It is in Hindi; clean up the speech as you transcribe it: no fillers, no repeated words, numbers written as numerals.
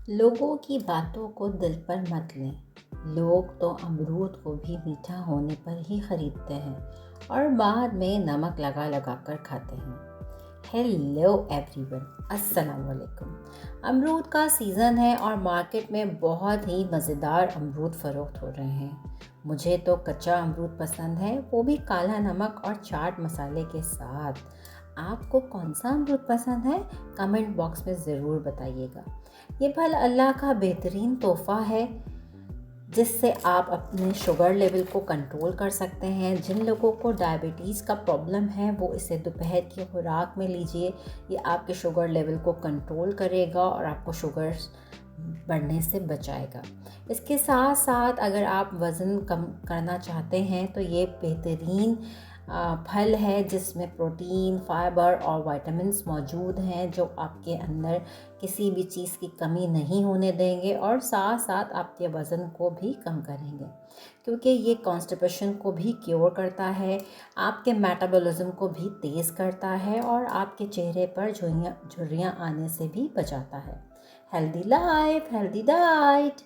लोगों की बातों को दिल पर मत लें। लोग तो अमरूद को भी मीठा होने पर ही खरीदते हैं और बाद में नमक लगा लगा कर खाते हैं। हेलो एवरीवन, अस्सलाम वालेकुम। अमरूद का सीज़न है और मार्केट में बहुत ही मज़ेदार अमरूद फ़रोख्त हो रहे हैं। मुझे तो कच्चा अमरूद पसंद है, वो भी काला नमक और चाट मसाले के साथ। आपको कौन सा अमरूद पसंद है? कमेंट बॉक्स में ज़रूर बताइएगा। ये फल अल्लाह का बेहतरीन तोहफ़ा है जिससे आप अपने शुगर लेवल को कंट्रोल कर सकते हैं। जिन लोगों को डायबिटीज़ का प्रॉब्लम है वो इसे दोपहर की खुराक में लीजिए। ये आपके शुगर लेवल को कंट्रोल करेगा और आपको शुगर बढ़ने से बचाएगा। इसके साथ साथ अगर आप वज़न कम करना चाहते हैं तो ये बेहतरीन फल है जिसमें प्रोटीन, फाइबर और विटामिन्स मौजूद हैं जो आपके अंदर किसी भी चीज़ की कमी नहीं होने देंगे और साथ साथ आपके वज़न को भी कम करेंगे, क्योंकि ये कॉन्स्टिपेशन को भी क्योर करता है, आपके मेटाबॉलिज्म को भी तेज़ करता है और आपके चेहरे पर झुर्रियाँ आने से भी बचाता है। Healthy life, healthy diet.